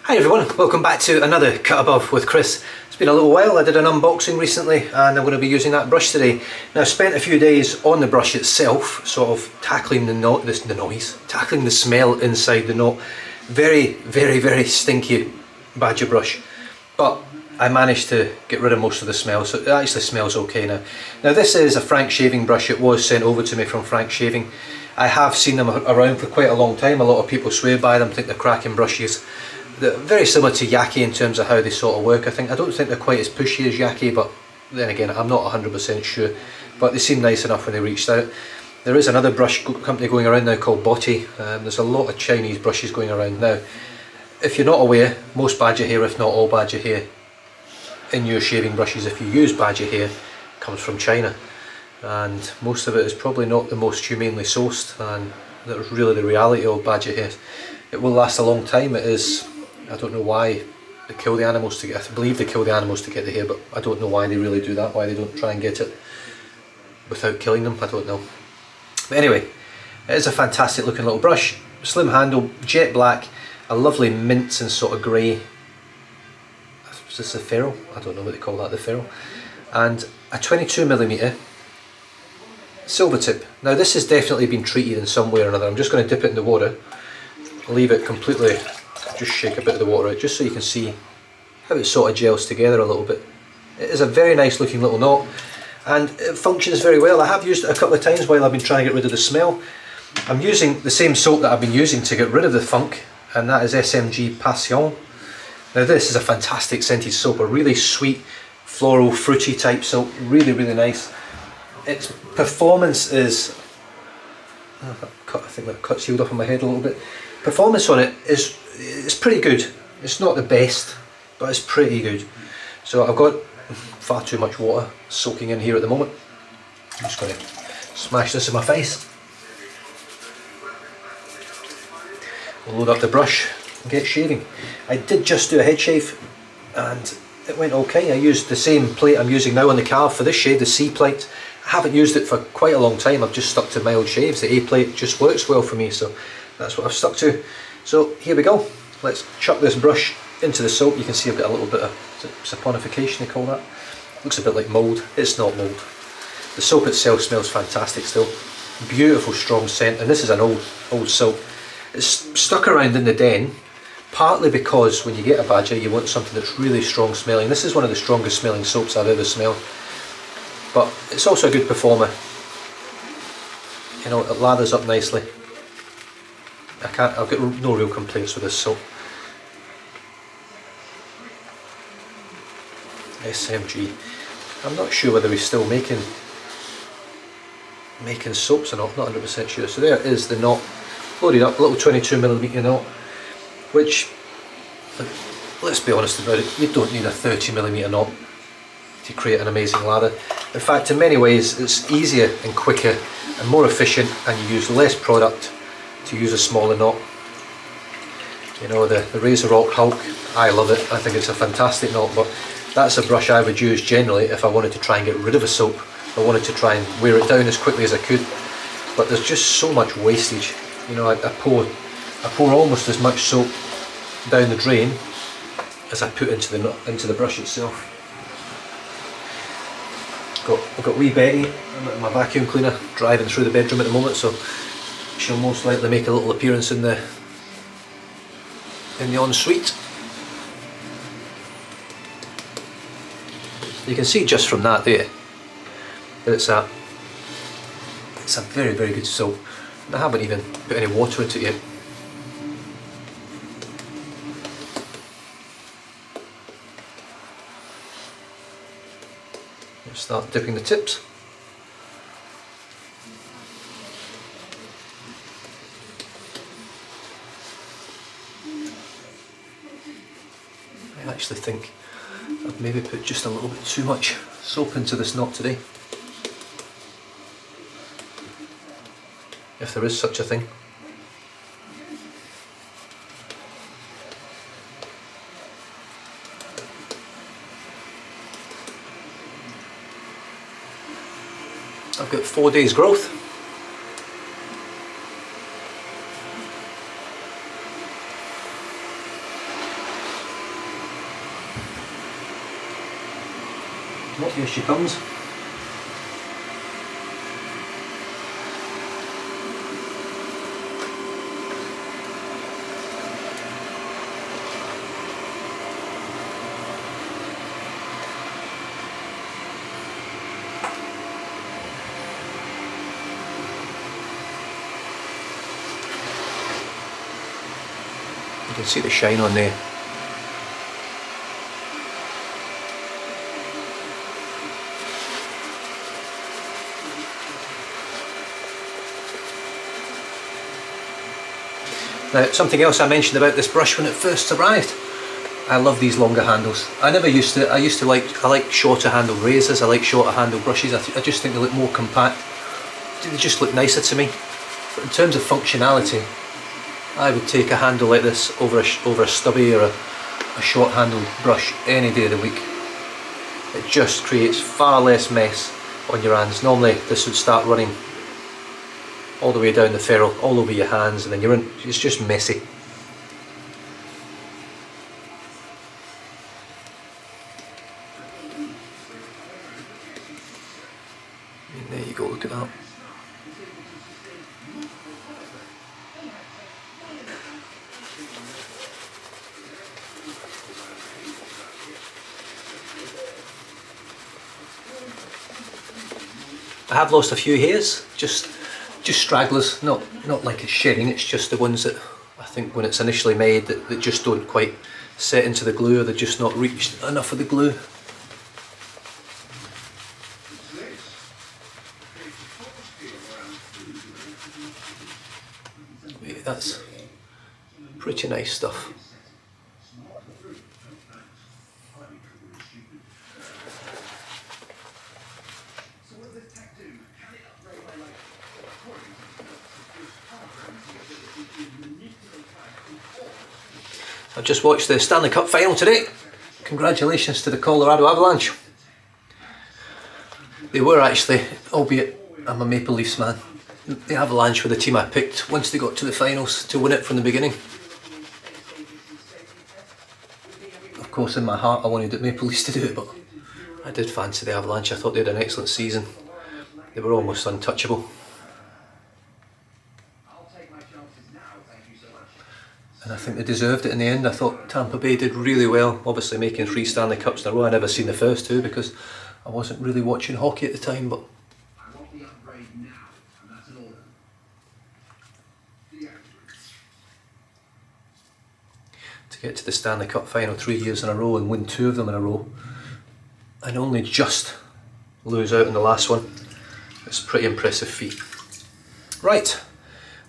Hi everyone, welcome back to another Cut Above with Chris. It's been a little while. I did an unboxing recently and I'm going to be using that brush today. Now I've spent a few days on the brush itself, sort of tackling the noise, tackling the smell inside the knot. Very stinky badger brush, but I managed to get rid of most of the smell, so it actually smells okay now. Now this is a Frank shaving brush. It was sent over to me from Frank Shaving. I have seen them around for quite a long time. A lot of people swear by them, think they're cracking brushes. They're very similar to Yaki in terms of how they sort of work. I don't think they're quite as pushy as Yaki, but then again I'm not 100% sure. But they seem nice enough when they reached out. There is another brush company going around now called Botti. There's a lot of Chinese brushes going around now. If you're not aware, most badger hair, if not all badger hair, in your shaving brushes, if you use badger hair, comes from China. And most of it is probably not the most humanely sourced, and that's really the reality of badger hair. It will last a long time. It is, I don't know why they kill the animals to get, I believe they kill the animals to get the hair, but I don't know why they really do that, why they don't try and get it without killing them, I don't know. But anyway, it is a fantastic looking little brush, slim handle, jet black, a lovely mint and sort of grey, is this the ferrule? I don't know what they call that, the ferrule. And a 22mm Silvertip. Now this has definitely been treated in some way or another. I'm just going to dip it in the water, leave it completely, just shake a bit of the water out just so you can see how it sort of gels together a little bit. It is a very nice looking little knot and it functions very well. I have used it a couple of times while I've been trying to get rid of the smell. I'm using the same soap that I've been using to get rid of the funk, and that is SMG Pasion. Now this is a fantastic scented soap, a really sweet, floral, fruity type soap, really nice. Its performance is, I think that cut sealed off on my head a little bit. Performance on it is pretty good. It's not the best, but it's pretty good. So I've got far too much water soaking in here at the moment. I'm just going to smash this in my face. We'll load up the brush and get shaving. I did just do a head shave and it went okay. I used the same plate I'm using now on the Karve for this shave, the C plate. I haven't used it for quite a long time. I've just stuck to MAOL shaves. The A plate just works well for me, so that's what I've stuck to. So here we go. Let's chuck this brush into the soap. You can see I've got a little bit of saponification, they call that. Looks a bit like mould. It's not mould. The soap itself smells fantastic still. Beautiful strong scent, and this is an old soap. It's stuck around in the den, partly because when you get a badger you want something that's really strong smelling. This is one of the strongest smelling soaps I've ever smelled. But it's also a good performer. You know, it lathers up nicely. I've got no real complaints with this soap. SMG. I'm not sure whether he's still making soaps or not, not 100% sure. So there is the knot, loaded up, a little 22mm knot, which, let's be honest about it, you don't need a 30mm knot to create an amazing lather. In fact, in many ways it's easier and quicker and more efficient, and you use less product to use a smaller knot. You know, the Razor Hulk, I love it. I think it's a fantastic knot, but that's a brush I would use generally if I wanted to try and get rid of a soap. I wanted to try and wear it down as quickly as I could, but there's just so much wastage. You know, I pour almost as much soap down the drain as I put into the brush itself. I've got wee Betty, my vacuum cleaner, driving through the bedroom at the moment, so she'll most likely make a little appearance in the ensuite. You can see just from that there that it's a very good soap. And I haven't even put any water into it yet. Let's start dipping the tips. I actually think I've maybe put just a little bit too much soap into this knot today, if there is such a thing. I've got 4 days growth. Oh, here she comes. You can see the shine on there. Now, something else I mentioned about this brush when it first arrived, I love these longer handles. I like shorter handled razors, I like shorter handled brushes. I just think they look more compact. They just look nicer to me. But in terms of functionality, I would take a handle like this over a stubby or a short handled brush any day of the week. It just creates far less mess on your hands. Normally this would start running all the way down the ferrule, all over your hands, and then it's just messy. And there you go, look at that. I have lost a few hairs, just stragglers, not like it's shedding, it's just the ones that I think when it's initially made that just don't quite set into the glue, or they've just not reached enough of the glue. Yeah, that's pretty nice stuff. I've just watched the Stanley Cup final today. Congratulations to the Colorado Avalanche. They were actually, albeit I'm a Maple Leafs man, the Avalanche were the team I picked once they got to the finals to win it from the beginning. Of course, in my heart I wanted the Maple Leafs to do it, but I did fancy the Avalanche. I thought they had an excellent season. They were almost untouchable. And I think they deserved it in the end. I thought Tampa Bay did really well, obviously making 3 Stanley Cups in a row. I never seen the first 2 because I wasn't really watching hockey at the time, but to get to the Stanley Cup final 3 years in a row and win 2 of them in a row and only just lose out in the last one, it's a pretty impressive feat. Right,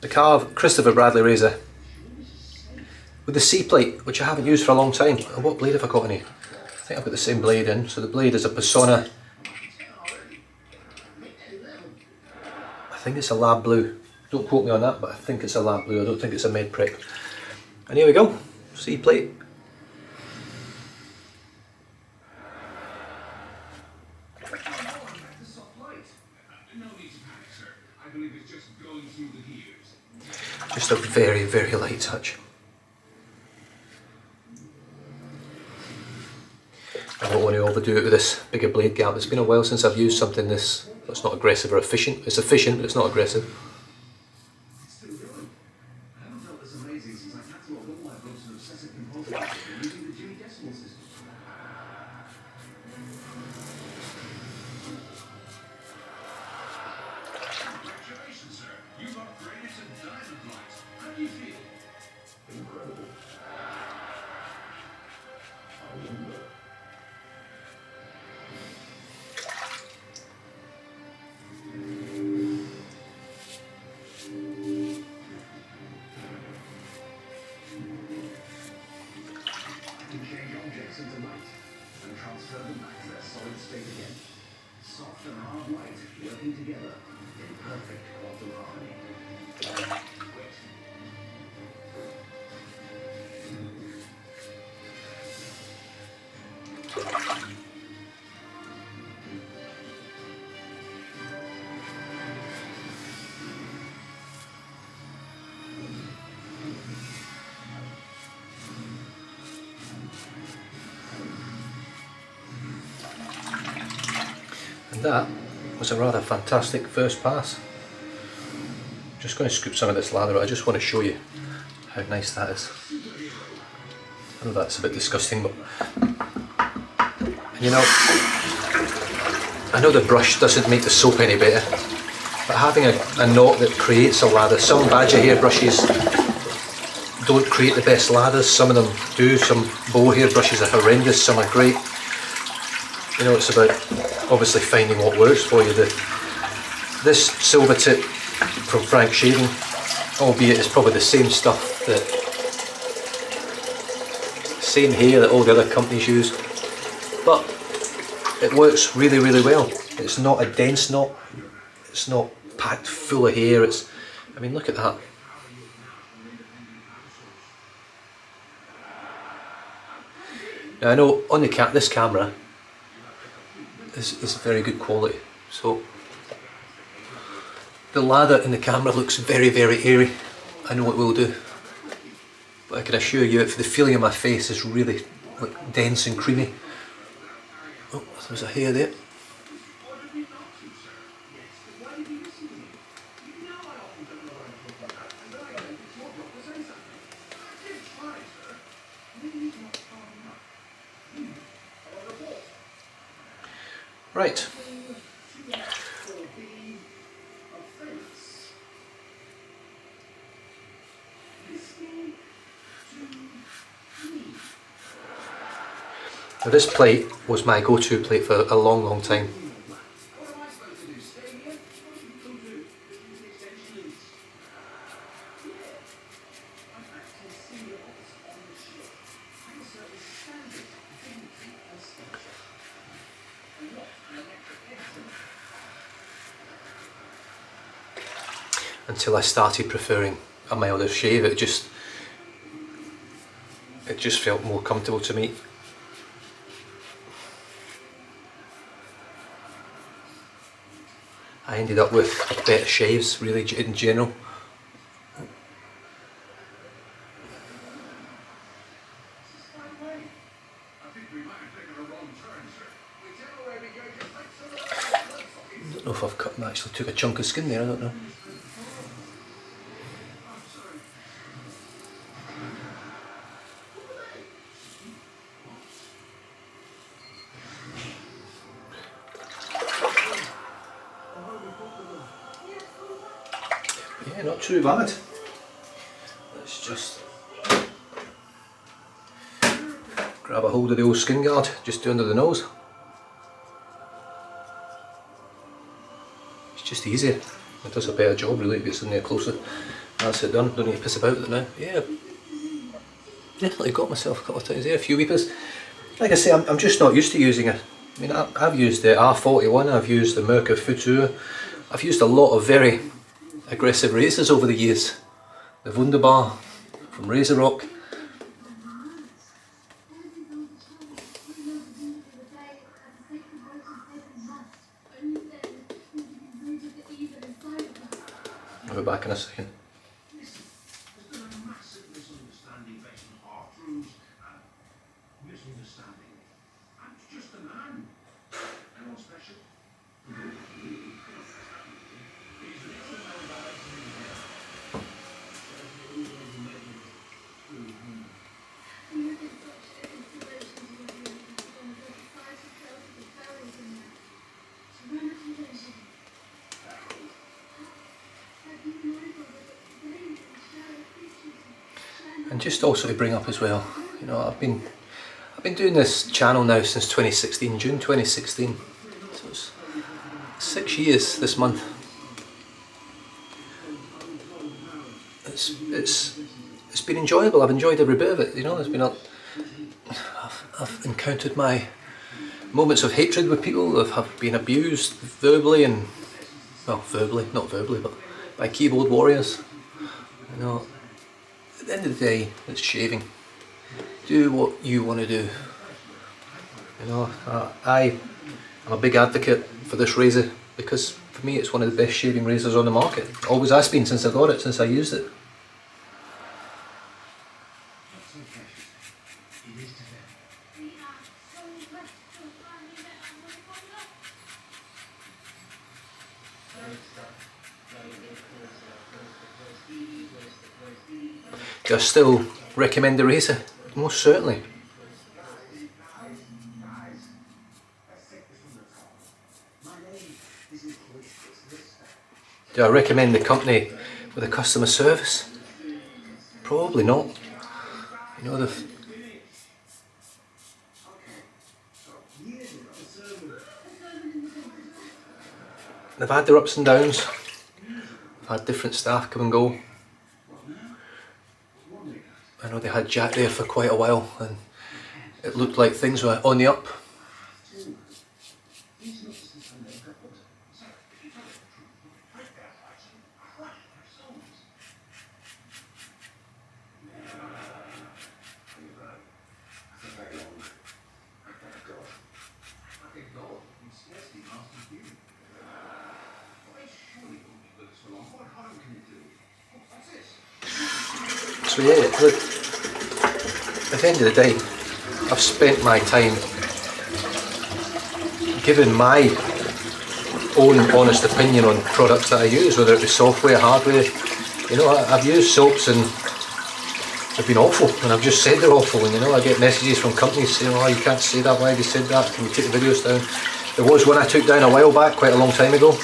the Karve Christopher Bradley razor with the C plate, which I haven't used for a long time. What blade have I got in here? I think I've got the same blade in. So the blade is a Personna. I think it's a lab blue. Don't quote me on that, but I think it's a lab blue. I don't think it's a med prep. And here we go, C plate. Just a very, very light touch. I don't want to overdo it with this bigger blade gap. It's been a while since I've used something that's not aggressive or efficient. It's efficient, but it's not aggressive. that was a rather fantastic first pass. Just going to scoop some of this lather out. I just want to show you how nice that is. I know that's a bit disgusting, but you know, I know the brush doesn't make the soap any better, but having a knot that creates a lather, some badger hair brushes don't create the best lathers, some of them do, some bow hair brushes are horrendous, some are great. You know, it's about obviously finding what works for you. This Silvertip from Frank Shaving, albeit it's probably the same stuff, same hair that all the other companies use, but it works really, really well. It's not a dense knot, it's not packed full of hair. I mean, look at that. Now I know on this camera is very good quality, so the lather in the camera looks very, very airy. I know it will do, but I can assure you the feeling of my face is really like dense and creamy. Oh, there's a hair there. Right. Now this plate was my go-to plate for a long, long time. Until I started preferring a milder shave, it just felt more comfortable to me. I ended up with better shaves really in general. I don't know if I've cut, I actually took a chunk of skin there, I don't know. Yeah, not too bad. Let's just grab a hold of the old skin guard, just under the nose. It's just easier. It does a better job really, it gets in there closer. That's it done, don't need to piss about with it now. Yeah, definitely got myself a couple of times there, a few weepers. Like I say, I'm just not used to using it. I mean, I've used the R41, I've used the Merkur Futur, I've used a lot of very aggressive razors over the years. The Wunderbar from Razor Rock. I'll be back in a second. And just also to bring up as well, you know, I've been doing this channel now since 2016, June 2016. So it's 6 years this month. It's been enjoyable. I've enjoyed every bit of it. You know, I've encountered my moments of hatred with people. I've been abused verbally and, well, verbally, not verbally, but by keyboard warriors. You know, at the end of the day, it's shaving. Do what you want to do. You know, I'm a big advocate for this razor because for me it's one of the best shaving razors on the market. Always has been since I got it, since I used it. Do I still recommend the razor? Most certainly. Do I recommend the company with the customer service? Probably not. You know, they've had their ups and downs. I've had different staff come and go. I know they had Jack there for quite a while and it looked like things were on the up. So yeah, look, at the end of the day, I've spent my time giving my own honest opinion on products that I use, whether it be software, hardware. You know, I've used soaps and they've been awful, and I've just said they're awful, and you know, I get messages from companies saying, oh, you can't say that, why have you said that, can you take the videos down? There was one I took down a while back, quite a long time ago.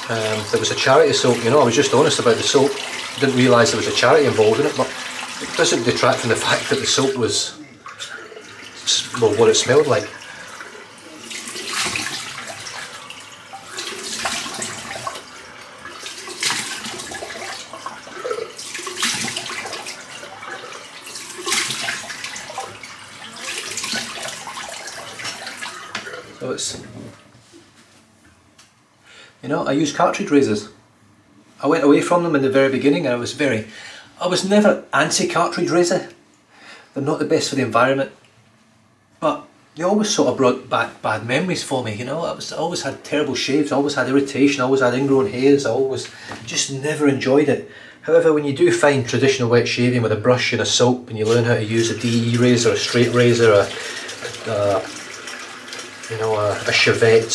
There was a charity soap, you know, I was just honest about the soap. Didn't realise there was a charity involved in it, but it doesn't detract from the fact that the soap was, well, what it smelled like. So it's, you know, I use cartridge razors. I went away from them in the very beginning and I was never anti-cartridge razor. They're not the best for the environment, but they always sort of brought back bad memories for me, you know. I always had terrible shaves, I always had irritation, I always had ingrown hairs, I always just never enjoyed it. However, when you do find traditional wet shaving with a brush and a soap, and you learn how to use a DE razor, a straight razor, a chevette,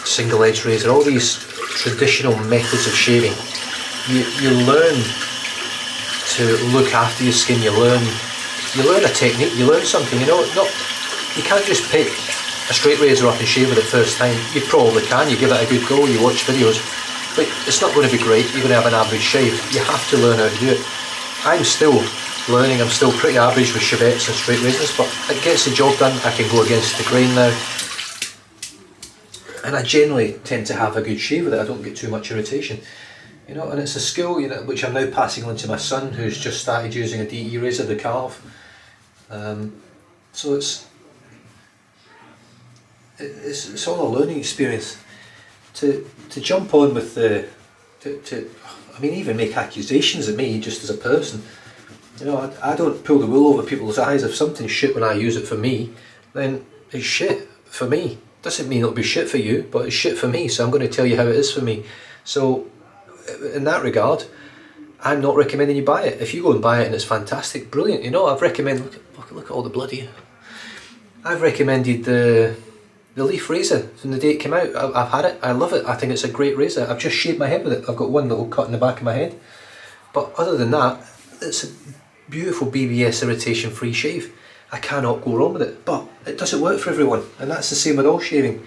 single edge razor, all these traditional methods of shaving, you learn to look after your skin. You learn a technique, you learn something, you know. You can't just pick a straight razor up and shave it the first time. You probably can, you give it a good go, you watch videos, but it's not going to be great. You're going to have an average shave. You have to learn how to do it. I'm still learning, I'm still pretty average with chevettes and straight razors, but it gets the job done. I can go against the grain now. And I generally tend to have a good shave with it. I don't get too much irritation, you know. And it's a skill, you know, which I'm now passing on to my son, who's just started using a DE razor, the Karve. So it's all a learning experience. To jump on with I mean, even make accusations at me just as a person. You know, I don't pull the wool over people's eyes. If something's shit when I use it for me, then it's shit for me. Doesn't mean it'll be shit for you, but it's shit for me, so I'm going to tell you how it is for me. So in that regard, I'm not recommending you buy it. If you go and buy it and it's fantastic, brilliant. You know, I've recommended, look at all the bloody, I've recommended the Leaf razor from the day it came out. I've had it, I love it, I think it's a great razor. I've just shaved my head with it. I've got one little cut in the back of my head, but other than that, it's a beautiful BBS irritation free shave. I cannot go wrong with it, but it doesn't work for everyone, and that's the same with all shaving.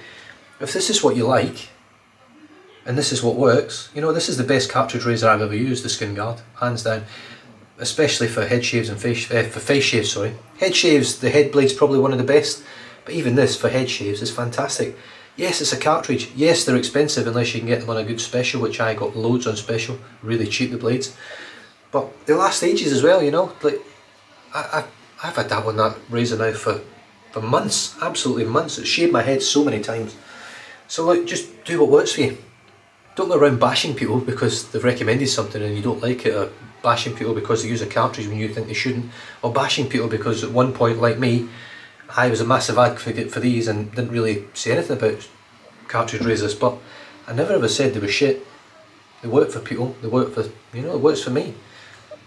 If this is what you like, and this is what works, you know, this is the best cartridge razor I've ever used, the Skin Guard, hands down. Especially for head shaves and for face shaves, sorry. Head shaves, the head blade's probably one of the best, but even this for head shaves is fantastic. Yes, it's a cartridge. Yes, they're expensive unless you can get them on a good special, which I got loads on special, really cheap, the blades. But they last ages as well, you know. Like I've had that one, that razor now for months, absolutely months. It's shaved my head so many times. So look, just do what works for you. Don't go around bashing people because they've recommended something and you don't like it, or bashing people because they use a cartridge when you think they shouldn't, or bashing people because at one point, like me, I was a massive advocate for these and didn't really say anything about cartridge razors, but I never ever said they were shit. They work for people, they work for, you know, it works for me.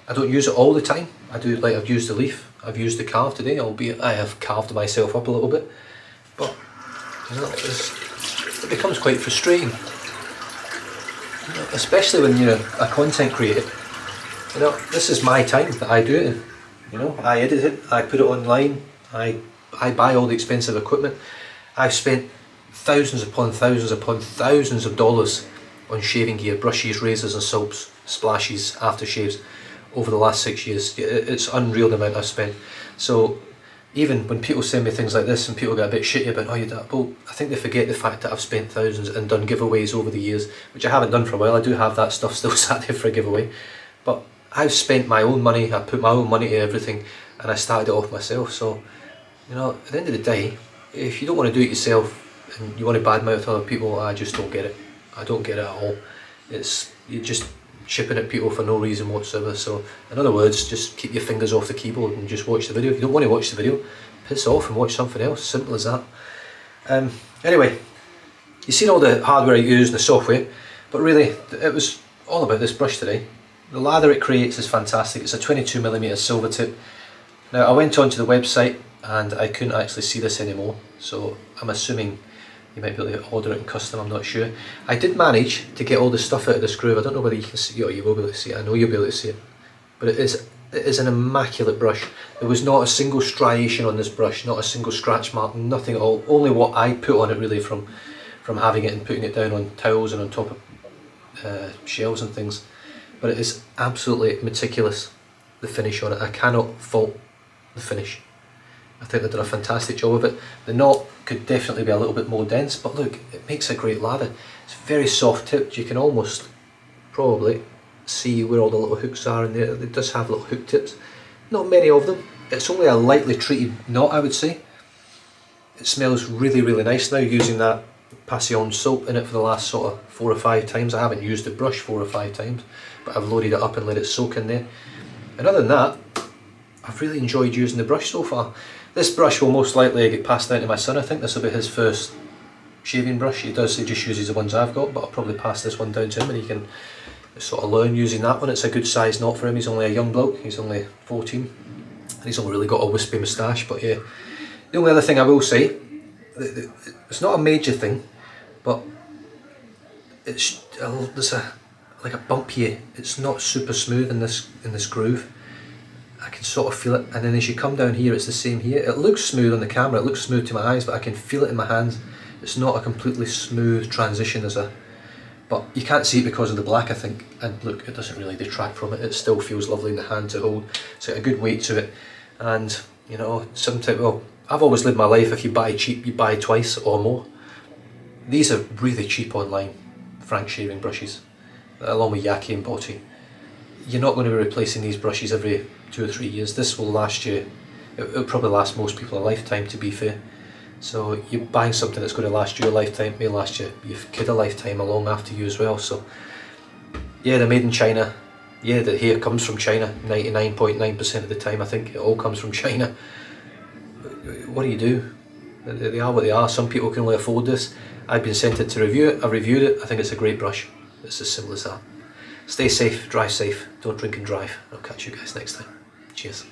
I don't use it all the time. I do, like I've used the Leaf, I've used the Karve today, albeit I have carved myself up a little bit, but you know, it becomes quite frustrating especially when you're a content creator. You know, this is my time that I do it in. You know, I edit it, I put it online, I buy all the expensive equipment. I've spent thousands upon thousands of dollars on shaving gear, brushes, razors and soaps, splashes, aftershaves over the last 6 years. It's unreal the amount I've spent. So even when people send me things like this and people get a bit shitty about, oh, you did, well, I think they forget the fact that I've spent thousands and done giveaways over the years, which I haven't done for a while. I do have that stuff still sat there for a giveaway, but I've spent my own money, I put my own money to everything, and I started it off myself. So, you know, at the end of the day, if you don't want to do it yourself and you want to badmouth other people, I just don't get it. I don't get it at all. You're just chipping at people for no reason whatsoever. So in other words, just keep your fingers off the keyboard and just watch the video. If you don't want to watch the video, piss off and watch something else. Simple as that. Anyway, you've seen all the hardware I use and the software, but really it was all about this brush today. The lather it creates is fantastic. It's a 22mm Silvertip. Now I went onto the website and I couldn't actually see this anymore, so I'm assuming you might be able to order it in custom, I'm not sure. I did manage to get all the stuff out of this groove. I don't know whether you can see it, or you will be able to see it. I know you'll be able to see it. But it is an immaculate brush. There was not a single striation on this brush, not a single scratch mark, nothing at all. Only what I put on it really from having it and putting it down on towels and on top of shelves and things. But it is absolutely meticulous, the finish on it. I cannot fault the finish. I think they've done a fantastic job of it. The knot could definitely be a little bit more dense, but look, it makes a great lather. It's very soft tipped. You can almost probably see where all the little hooks are in there. It does have little hook tips. Not many of them. It's only a lightly treated knot, I would say. It smells really, really nice now, using that Pasion soap in it for the last sort of 4 or 5 times. I haven't used the brush 4 or 5 times, but I've loaded it up and let it soak in there. And other than that, I've really enjoyed using the brush so far. This brush will most likely get passed down to my son. I think this will be his first shaving brush. He just uses the ones I've got, but I'll probably pass this one down to him and he can sort of learn using that one. It's a good size knot for him. He's only a young bloke, he's only 14, and he's only really got a wispy moustache. But yeah, the only other thing I will say, it's not a major thing, but there's like a bump here. It's not super smooth in this groove. I can sort of feel it, and then as you come down here, it's the same here. It looks smooth on the camera, it looks smooth to my eyes, but I can feel it in my hands. It's not a completely smooth transition but you can't see it because of the black, I think. And look, it doesn't really detract from it. It still feels lovely in the hand to hold. It's got a good weight to it, and you know, sometimes, well, I've always lived my life, if you buy cheap, you buy twice or more. These are really cheap online Frank shaving brushes, along with Yaki and Botti. You're not going to be replacing these brushes every 2 or 3 years. This will last you, it'll probably last most people a lifetime, to be fair. So you're buying something that's going to last you a lifetime, may last your kid a lifetime along after you as well. So yeah, they're made in China. Yeah, the hair comes from China 99.9% of the time. I think it all comes from China. What do? They are what they are. Some people can only afford this. I've been sent it to review it. I've reviewed it. I think it's a great brush. It's as simple as that. Stay safe, drive safe, don't drink and drive. I'll catch you guys next time. Cheers.